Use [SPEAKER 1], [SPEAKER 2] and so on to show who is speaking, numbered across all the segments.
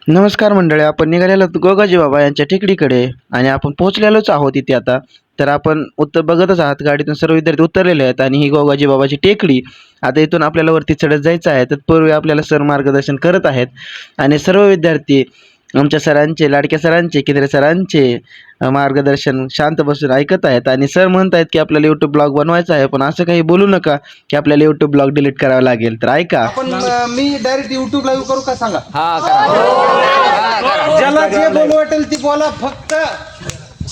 [SPEAKER 1] नमस्कार मंडळी, आपण निघालेलो आहोत गोगाजी बाबा यांच्या टेकडीकडे आणि आपण पोहोचलेलोच आहोत इथे आता. तर आपण उत्तर बघतच आहात, गाडीतून सर्व विद्यार्थी उतरलेले आहेत आणि ही गोगाजी बाबाची टेकडी. आता इथून आपल्याला वरती चढत जायचं आहे. तत्पूर्वी आपल्याला सर मार्गदर्शन करत आहेत आणि सर्व विद्यार्थी आमच्या सरांचे, लाडक्या सरांचे, केंद्रे सरांचे मार्गदर्शन शांत बसून ऐकत आहेत. आणि सर म्हणत आहेत की आपल्याला यूट्यूब ब्लॉग बनवायचा आहे, पण असं काही बोलू नका की आपल्याला यूट्यूब ब्लॉग डिलीट करावा लागेल. तर ऐका.
[SPEAKER 2] आपण मी डायरेक्ट युट्यूब लाईव्ह करू का सांगा?
[SPEAKER 3] हा करा.
[SPEAKER 2] ज्याला जे बोलू वाटेल ती बोला, फक्त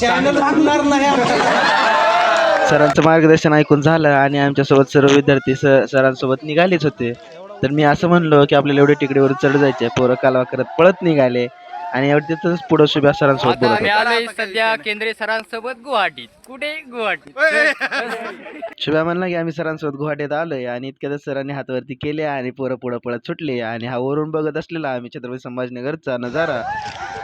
[SPEAKER 2] चॅनल लागणार नाही आमच्या.
[SPEAKER 1] सरांचं मार्गदर्शन ऐकून झालं आणि आमच्यासोबत सर्व विद्यार्थी सरांसोबत निघालेच होते. तर मी असं म्हणलो की आपल्याला एवढे टेकडीवर चढ जायचे. पोरं कालवा करत पळत निघाले आणि एवढं तिथंच पुढं शुभ्या सरांसोबत बोलत
[SPEAKER 3] आता
[SPEAKER 1] होतो.
[SPEAKER 3] मी आलोय सध्या केंद्रीय सरांसोबत गुवाहाटीत. कुठे गुवाहाटीत?
[SPEAKER 1] शुभ्या म्हणला की आम्ही सरांसोबत गुवाहाटीत आलोय आणि इतक्यातच सरांनी हातवरती केले आणि पोरं पुढं पळत सुटले. आणि हा वरून बघत असलेला आम्ही छत्रपती संभाजीनगरचा नजारा.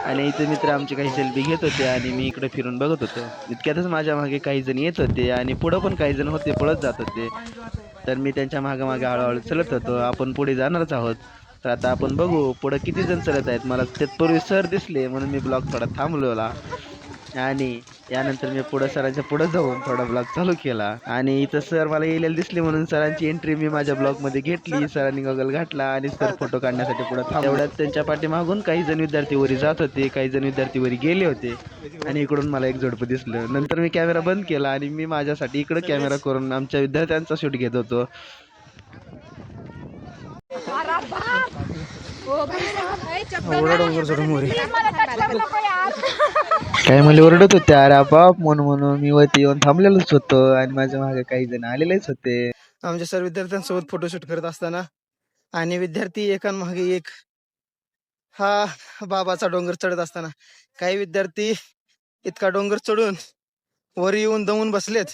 [SPEAKER 1] आणि इथे मित्र आमचे काही सेल्फी घेत होते आणि मी इकडे फिरून बघत होतो. इतक्यातच माझ्या मागे काही जण येत होते आणि पुढं पण काही जण होते, पळत जात होते. तर मी त्यांच्या मागे मागे हळूहळू चलत होतो. आपण पुढे जाणारच आहोत. तर आता आपण बघू पुढं किती जण चलत आहेत. मला तत्पूर्वी सर दिसले म्हणून मी ब्लॉग थोडा थांबवला आणि यानंतर मी सरांच्या पुढे जाऊन थोडा ब्लॉग चालू केला. आणि इथं सर मला येलेले दिसले म्हणून सरांची एंट्री मी माझ्या ब्लॉगमध्ये घेतली. सरांनी गॉगल घातला आणि सर फोटो काढण्यासाठी पुढे तेवढ्यात त्यांच्या पाठीमागून काही जण विद्यार्थी वरी जात होते, काही जण विद्यार्थी वरी गेले होते आणि इकडून मला एक जोडपं दिसलं. नंतर मी कॅमेरा बंद केला आणि मी माझ्यासाठी इकडं कॅमेरा करून आमच्या विद्यार्थ्यांचा शूट घेत होतो. काही मला ओरडत होते, अरे बाप म्हणून मी वरती येऊन थांबलेलोच होतो आणि माझ्या मागे काही जण आलेलेच होते.
[SPEAKER 2] आमच्या सर्व विद्यार्थ्यांसोबत फोटोशूट करत असताना आणि विद्यार्थी एकांमागे एक हा बाबाचा डोंगर चढत असताना काही विद्यार्थी इतका डोंगर चढून वर येऊन दमून बसलेत,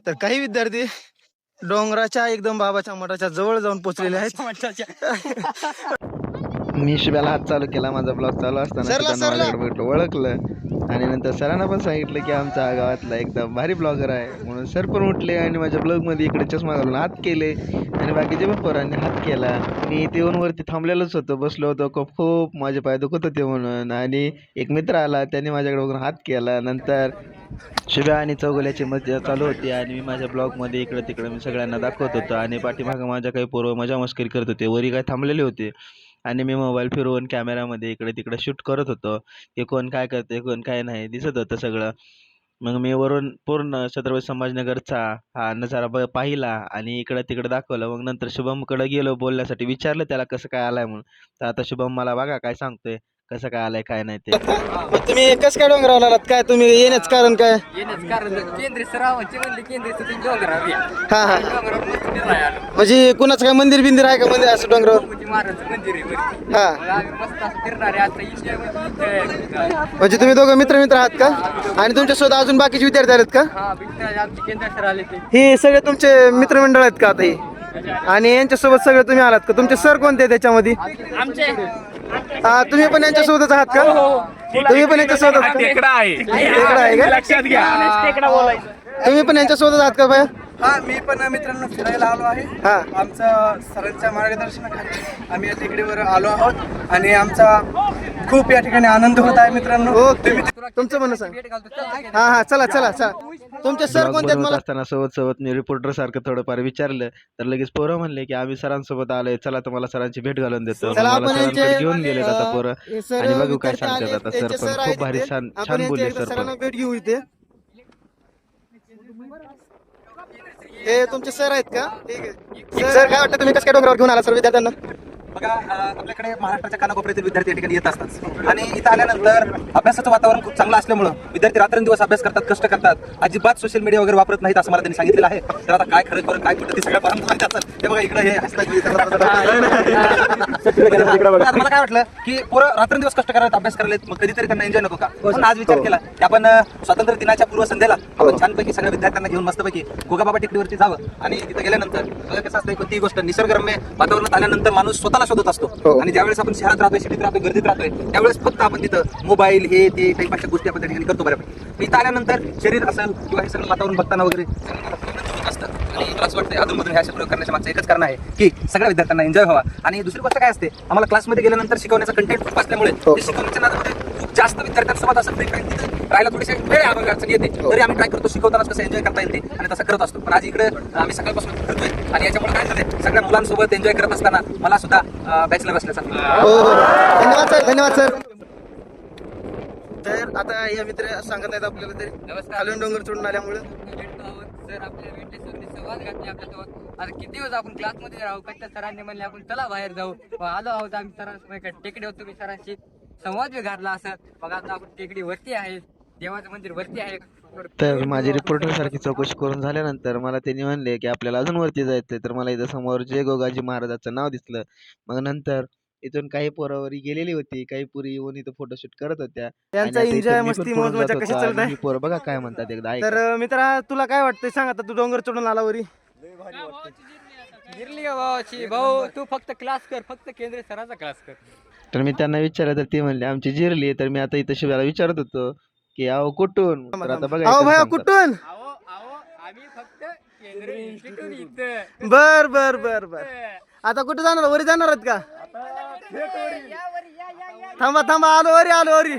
[SPEAKER 2] तर काही विद्यार्थी डोंगराच्या एकदम बाबाच्या मठाच्या जवळ जाऊन पोहोचलेले आहेत.
[SPEAKER 1] मी शिव्याला हात चालू केला, माझा ब्लॉग चालू असताना सरांना माझ्याकडे बघितलं, ओळखलं आणि नंतर सरांना पण सांगितलं की आमच्या गावातला एकदम भारी ब्लॉगर आहे म्हणून. सर पण उठले आणि माझ्या ब्लॉगमध्ये इकडे चष्मा घालून हात केले आणि बाकीचे पण पोरांनी हात केला. मी इथे येऊन वरती थांबलेलोच होतो, बसलो होतो. खूप माझे पाय दुखत होते म्हणून. आणि एक मित्र आला, त्याने माझ्याकडे बघून हात केला. नंतर शिव्या आणि चौगुल्याची मजा चालू होती आणि मी माझ्या ब्लॉगमध्ये इकडं तिकडं मी सगळ्यांना दाखवत होतो. आणि पाठीमागं माझ्या काही पोरं मजा मस्करी करत होते, वरी काय थांबलेले होते आणि मी मोबाईल फिरवून कॅमेरामध्ये इकडे तिकडे शूट करत होतो की कोण काय करते कोण काय नाही, दिसत होतं सगळं. मग मी वरून पूर्ण छत्रपती संभाजीनगरचा हा नजारा पाहिला आणि इकडं तिकडं दाखवलं. मग नंतर शुभमकडे गेलो बोलण्यासाठी, विचारलं त्याला कसं काय आलाय म्हणून. तर आता शुभम मला बघा काय सांगतोय, कसं काय आलाय काय नाही ते.
[SPEAKER 2] मग तुम्ही कसं काय डोंगरावर आलात? काय तुम्ही येण्याचं कारण काय?
[SPEAKER 3] केंद्रीय सरावांची म्हणले केंद्रीय डोंगरावर या.
[SPEAKER 2] हा हा,
[SPEAKER 3] डोंगरावर मस्त फिरायला आलो.
[SPEAKER 2] म्हणजे कुणाचं काय मंदिर बिंदिर आहे का मंदिर असं डोंगरावर?
[SPEAKER 3] गणपती महाराजचं मंदिर आहे वरती.
[SPEAKER 2] हा,
[SPEAKER 3] मग आम्ही मस्त असं फिरणार आहे. आता enjoy.
[SPEAKER 2] म्हणजे तुम्ही दोघं मित्र मित्र आहात का? आणि तुमच्यासोबत अजून बाकीचे विद्यार्थी आहेत का?
[SPEAKER 3] हा विद्यार्थी आमचे केंद्रीय सर आले ते.
[SPEAKER 2] हे सगळे तुमचे मित्रमंडळ आहेत का आता हे? आणि यांच्यासोबत सगळे तुम्ही आलात का? तुमचे सर कोणते आहेत त्याच्यामध्ये?
[SPEAKER 3] आमचे
[SPEAKER 2] तुम्ही पण यांच्यासोबतच आहात का? तुम्ही पण यांच्यासोबत आहात का?
[SPEAKER 4] टेकडा आहे
[SPEAKER 2] टेकडा आहे का?
[SPEAKER 4] लक्षात घ्या.
[SPEAKER 2] तुम्ही पण यांच्यासोबत आहात का बाया?
[SPEAKER 5] हा, मी पण मित्रांनो फिरायला आलो आहे.
[SPEAKER 2] हा,
[SPEAKER 5] आमचं सरांच्या मार्गदर्शनाखाली आम्ही या टेकडीवर आलो आहोत आणि आमचा खूप या ठिकाणी आनंद होत आहे मित्रांनो.
[SPEAKER 2] ओके. तुमचं म्हणणं सांग. हा हा, चला चला चला. तुमचे सर
[SPEAKER 1] ब्लॉग
[SPEAKER 2] कोणते आहेत
[SPEAKER 1] बनवत
[SPEAKER 2] मला?
[SPEAKER 1] असताना सोबत मी रिपोर्टर सारखं थोडंफार विचारलं तर लगेच पोरं म्हणले की आम्ही सरांसोबत आलोय, चला तुम्हाला सरांची भेट घालून देतो.
[SPEAKER 2] चला
[SPEAKER 1] मला
[SPEAKER 2] आपण
[SPEAKER 1] सरांकडे
[SPEAKER 2] यांचे
[SPEAKER 1] घेऊन गेलेत आता पोरं
[SPEAKER 2] हे सर
[SPEAKER 1] आणि बघू काय
[SPEAKER 2] विद्यार्थी
[SPEAKER 1] सांगतात.
[SPEAKER 2] आले,
[SPEAKER 1] आता
[SPEAKER 2] त्यांचे
[SPEAKER 1] सर पण
[SPEAKER 2] सर आहेत
[SPEAKER 1] खूप भारी
[SPEAKER 2] इथे.
[SPEAKER 1] छान
[SPEAKER 2] आपण
[SPEAKER 1] छान
[SPEAKER 2] यांच्या
[SPEAKER 1] बोलले
[SPEAKER 2] एकदा
[SPEAKER 1] सर
[SPEAKER 2] सरांना
[SPEAKER 1] पण.
[SPEAKER 2] भेट घेऊ इथे. हे तुमचे सर आहेत का? ठीक आहे सर, काय वाटतं तुम्ही कसं काय डोंगरावर घेऊन आला सर्व विद्यार्थ्यांना?
[SPEAKER 5] बघा, आपल्याकडे महाराष्ट्राच्या कानाकोपऱ्यातील विद्यार्थी या ठिकाणी येत असतात आणि इथं आल्यानंतर अभ्यासाचं वातावरण खूप चांगलं असल्यामुळं विद्यार्थी रात्रंदिवस अभ्यास करतात, कष्ट करतात, अजिबात सोशल मीडिया वगैरे वापरत नाहीत असं मला त्यांनी सांगितलेलं आहे. तर आता काय खरं खरं काय कुठं ते सगळं पाहून माहिती असेल. हे बघा इकडे हे मला काय वाटलं की पोरं रात्रंदिवस कष्ट करत अभ्यास करायला, मग कधीतरी त्यांना एन्जॉय नको का? म्हणून आज विचार केला की आपण स्वातंत्र्य दिनाच्या पूर्वसंध्येला आपण छानपैकी सगळ्या विद्यार्थ्यांना घेऊन मस्तपैकी गोगाबाबा टेकडीवरती जावं. आणि तिथे गेल्यानंतर बघा कसं असतं, कोणतीही गोष्ट निसर्गरम्य वातावरणात आल्यानंतर माणूस स्वतःला शोधत असतो. आणि ज्यावेळेस आपण शहरात राहतोय, सिटीत राहतोय, गर्दीत राहतोय, त्यावेळेस फक्त आपण तिथं मोबाईल हे ते काही अशा गोष्टी आपण त्या ठिकाणी करतो बऱ्यापैकी. इथं आल्यानंतर शरीर असेल किंवा हे सगळं वातावरण बघताना वगैरे असतं. आणि मला असं वाटतं अधूनमधून ह्या अशा प्रयोग करण्याच्या मागचं एकच कारण आहे की सगळ्या विद्यार्थ्यांना एन्जॉय व्हावा. आणि दुसरी गोष्ट काय असते, आम्हाला क्लासमध्ये गेल्यानंतर शिकवण्याचा कंटेंट खूप असल्यामुळे ते शिकवण्याच्या नादामध्ये खूप जास्त विद्यार्थ्यांसोबत असं फ्री टाइम राहायला थोडीशी वेळ आम्हाला अडचण येते. तरी आम्ही ट्राय करतो शिकवतानाच कसं एन्जॉय करता येते आणि तसं करत असतो. पण आज इकडे आम्ही सकाळपासून फिरतोय आणि याच्यामुळे काय झालंय, सगळ्या मुलांसोबत एन्जॉय करत असताना मला सुद्धा बॅचलर असल्याचा
[SPEAKER 2] हो हो धन्यवाद सर, धन्यवाद सर. तर आता या मित्र सांगत आहेत आपल्याला तरी खालून डोंगर चढून आल्यामुळे
[SPEAKER 3] सर आपल्या भेटले संवाद घातले आपल्यासोबत. आता किती दिवस आपण क्लासमध्ये राहू, कट्टा सरांनी म्हणले आपण चला बाहेर जाऊ. आलो आहोत आम्ही सरांसोबत टेकडीवर, तुम्ही सरांशी संवाद बी घातला असं. मग आता आपण टेकडी वरती आहे, देवाचं मंदिर वरती आहे.
[SPEAKER 1] तर माझी रिपोर्टर सारखी चौकशी करून झाल्यानंतर मला त्यांनी म्हणले की आपल्याला अजून वरती जायचंय. तर मला इथं समोर जय गोगाजी महाराजाचं नाव दिसलं. मग नंतर इथून काही पोरावरी गेलेली होती, काही पुरी येऊन इथं फोटोशूट करत होत्या. आणि
[SPEAKER 2] त्यांचा
[SPEAKER 1] आता इथून
[SPEAKER 2] एन्जॉय
[SPEAKER 1] मी पण
[SPEAKER 2] मस्ती
[SPEAKER 1] पुढून
[SPEAKER 2] मौज मजा
[SPEAKER 1] जात
[SPEAKER 2] कशी
[SPEAKER 1] होतो
[SPEAKER 2] चालत
[SPEAKER 1] आणि
[SPEAKER 2] आहे.
[SPEAKER 1] ही पोरं बघा काय म्हणतात एकदा ऐका.
[SPEAKER 2] तर मित्रा तुला काय वाटतंय सांग, आता तू डोंगर चढून आला वरी.
[SPEAKER 3] गिरली का भावाची? भाऊ तू फक्त क्लास कर, फक्त केंद्रीय सरांचा क्लास कर.
[SPEAKER 1] तर मी त्यांना विचारलं तर ते म्हणले आमची जिरली. तर मी आता इथं शिवायला विचारत होतो की अहो कुठून. तर आता बघा
[SPEAKER 2] अहो
[SPEAKER 1] इथं
[SPEAKER 2] भया
[SPEAKER 1] सांगतात.
[SPEAKER 2] कुठून.
[SPEAKER 3] आम्ही फक्त केंद्रीय इन्स्टिट्यूट इथं.
[SPEAKER 2] बर बर बर बर आता कुठे जाणार, वरी जाणार आहेत का? थांबा थांबा, आलो वरी, आलो वरी.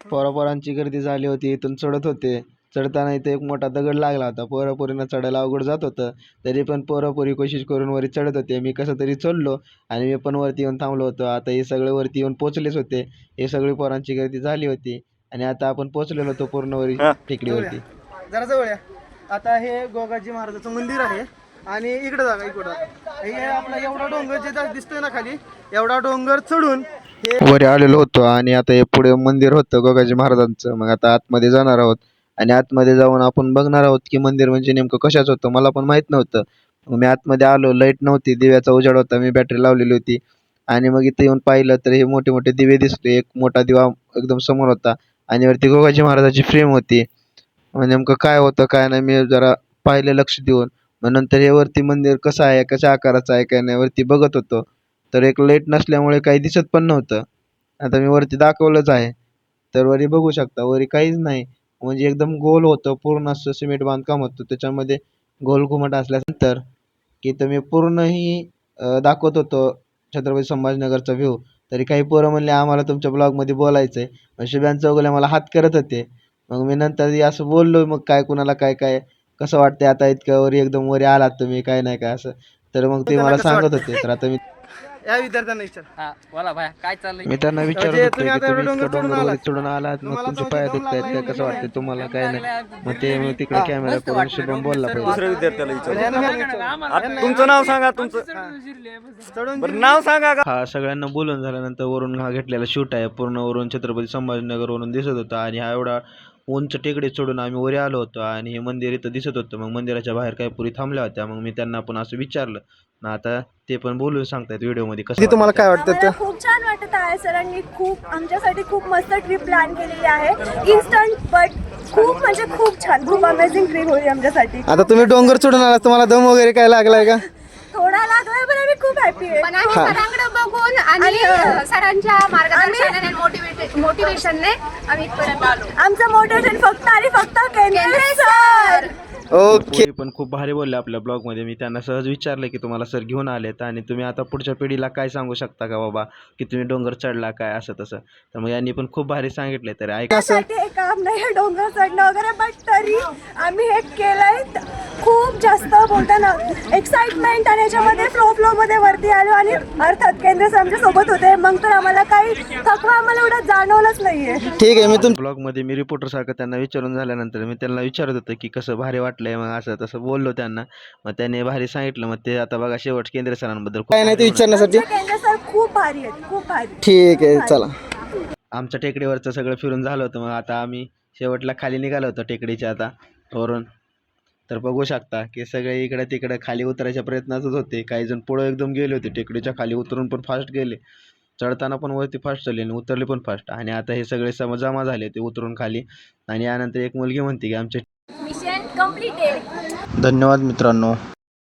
[SPEAKER 1] पोरापोरांची गर्दी झाली होती, इथून चढत होते. चढताना इथे एक मोठा दगड लागला होता. पोरापोरींना चढायला अवघड जात होतं. तरी पण पोरापोरी कोशिश करून वरी चढत होते. मी कसं तरी चढलो आणि मी पण वरती येऊन थांबलो होतो. आता हे सगळे वरती येऊन पोचलेच होते. हे सगळी पोरांची गर्दी झाली होती आणि आता आपण पोचलेलो होतो पूर्ण वरी टेकडीवरती.
[SPEAKER 2] जरा जवळ या. आता हे गोगाजी महाराजाचं मंदिर आहे आणि इकडे जागा, इकडं हे आपला एवढा डोंगर जे दिसतोय ना खाली, एवढा डोंगर चढून हे
[SPEAKER 1] वर आलेलो होतो आणि आता हे पुढे मंदिर होतं गोगाजी महाराजांचं. मग आता आतमध्ये जाणार आहोत आणि आतमध्ये जाऊन आपण बघणार आहोत की मंदिर म्हणजे नेमकं कशाच होतं. मला पण माहित नव्हतं. मग मी आतमध्ये आलो, लाईट नव्हती, दिव्याचा उजाड होता, मी बॅटरी लावलेली होती. आणि मग इथे येऊन पाहिलं तर हे मोठे मोठे दिवे दिसले. एक मोठा दिवा एकदम समोर होता आणि वरती गोगाजी महाराजाची फ्रेम होती. मग नेमकं काय होतं काय नाही मी जरा पाहिलं लक्ष देऊन. मग नंतर हे वरती मंदिर कसं आहे, कशा आकाराचं आहे काय नाही वरती बघत होतो. तर एक लाईट नसल्यामुळे काही दिसत पण नव्हतं. आता मी वरती दाखवलंच आहे. तर वरी बघू शकता, वरी काहीच नाही. म्हणजे एकदम गोल होतं, पूर्ण असं सिमेंट बांधकाम होतं. त्याच्यामध्ये गोल घुमट असल्यानंतर की तर मी पूर्ण ही दाखवत होतो छत्रपती संभाजीनगरचा व्ह्यू. तरी काही पोरं म्हणले आम्हाला तुमच्या ब्लॉगमध्ये बोलायचं आहे. मग शुभ्यान चौगुले मला हात करत होते. मग मी नंतर असं बोललो, मग काय कुणाला काय काय कसं वाटतंय आता इतक्या वरी एकदम वरी आलात तुम्ही काय नाही काय असं. तर मग ते मला सांगत होते. तर आता मी
[SPEAKER 2] या विद्यार्थ्यांना विचार.
[SPEAKER 3] हा बोला भाया काय चाललंय?
[SPEAKER 1] मी त्यांना विचारत
[SPEAKER 2] म्हणजे
[SPEAKER 1] होतो
[SPEAKER 2] तुम्ही
[SPEAKER 1] की
[SPEAKER 2] आता
[SPEAKER 1] तुम्ही
[SPEAKER 2] डोंगर
[SPEAKER 1] इतकं
[SPEAKER 2] चढून
[SPEAKER 1] डोंगरवरी
[SPEAKER 2] आलात.
[SPEAKER 1] चढून आलात, मग
[SPEAKER 2] तुम्हाला
[SPEAKER 1] तुमचे
[SPEAKER 2] तो
[SPEAKER 1] पाय
[SPEAKER 2] दम
[SPEAKER 1] दुखतायत
[SPEAKER 2] लागलाय,
[SPEAKER 1] काय,
[SPEAKER 2] म्हणजे
[SPEAKER 1] कसं वाटतं तुम्हाला काय नाही. मग ते मग तिकडे कॅमेरा
[SPEAKER 3] मस्त
[SPEAKER 1] करून
[SPEAKER 3] वाटलं
[SPEAKER 1] शुभम
[SPEAKER 3] डोंगर
[SPEAKER 1] बोलला
[SPEAKER 3] सर,
[SPEAKER 1] पाहिजे.
[SPEAKER 4] विद्यार्थ्याला विचार.
[SPEAKER 2] यांना
[SPEAKER 4] तुमचं नाव सांगा, तुमचं
[SPEAKER 2] चढून
[SPEAKER 4] बरं नाव सांगा का?
[SPEAKER 1] हा सगळ्यांना बोलून झाल्यानंतर वरून हा घेतलेला शूट आहे. पूर्ण वरून छत्रपती संभाजीनगरवरून दिसत होता आणि हा एवढा उंच टेकडे चढून आम्ही वरी आलो होतो आणि हे मंदिर इथं दिसत होतं. मग मंदिराच्या बाहेर काही पुरी थांबल्या होत्या. मग मी त्यांना पण असं विचारलं ना, आता ते पण बोलून सांगतायत व्हिडिओमध्ये कसं
[SPEAKER 2] ते तुम्हाला काय वाटतं
[SPEAKER 6] आम्हाला खूप छान वाटत आहे. सरांनी खूप आमच्यासाठी खूप मस्त ट्रिप प्लॅन केलेली आहे. इन्स्टंट बट खूप म्हणजे खूप छान, खूप अमेझिंग ट्रिप होती आमच्यासाठी.
[SPEAKER 2] आता तुम्ही डोंगर चढून आला, तुम्हाला दम वगैरे काय लागलाय का?
[SPEAKER 6] थोडा लागलाय पण आम्ही खूप हॅपी आहे.
[SPEAKER 7] पण आम्ही सरांकडे बघून आणि सरांच्या मार्गदर्शनाने आणि मोटिवेशनने आम्ही इथपर्यंत आलो.
[SPEAKER 6] आमचं मोटिवेशन फक्त आणि फक्त केंद्रे सर.
[SPEAKER 2] ओके.
[SPEAKER 1] पोरी पण खूप भारी बोलले आपल्या ब्लॉगमध्ये. मी त्यांना सहज विचारलं की तुम्हाला सर घेऊन आलेत आणि तुम्ही आता पुढच्या पिढीला काय सांगू शकता का बाबा की तुम्ही डोंगर चढला काय असं तसं. तर मग यांनी पण खूप भारी सांगितले. तर ऐका
[SPEAKER 6] त्यासाठी हे काम नाही आहे डोंगर चढणं वगैरे, बट तरी आम्ही हे केलंय. खूप जास्त बोलताना एक्साइटमेंट आणि याच्यामध्ये फ्लो मध्ये वरती आलो आणि अर्थात केंद्र सर आमच्या सोबत होते. मग तर आम्हाला काही थकवा आम्हाला एवढं जाणवलंच नाहीये.
[SPEAKER 2] ठीक आहे, मी
[SPEAKER 1] ब्लॉगमध्ये मी रिपोर्टर सारखं त्यांना विचारून झाल्यानंतर मी त्यांना विचारत होतो की कसं भारी वाटलंय. मग असं तसं बोललो त्यांना. मग त्यांनी भारी सांगितलं. मग ते आता बघा शेवट केंद्र सरांबद्दल खूप
[SPEAKER 2] काय नाही ते
[SPEAKER 1] भारी
[SPEAKER 2] विचारण्यासाठी.
[SPEAKER 6] केंद्र सर खूप भारी आहेत, खूप भारी.
[SPEAKER 2] ठीक आहे, चला.
[SPEAKER 1] आमच्या टेकडीवरचं सगळं फिरून झालं होतं. मग आता आम्ही शेवटला खाली निघालो होतो टेकडीच्या आता वरून. तर बघू शकता की सगळे इकडे तिकडे खाली उतरायच्या प्रयत्नातच होते. काही जण पुढं एकदम गेले होते, टेकडीच्या खाली उतरून पण फास्ट गेले. चढताना पण वरती फास्ट चालले आणि उतरले पण फास्ट. आणि आता हे सगळे जमा झाले ते उतरून खाली. आणि यानंतर एक मुलगी म्हणते की आमचे
[SPEAKER 7] मिशन कम्प्लीटेड.
[SPEAKER 1] धन्यवाद मित्रांनो.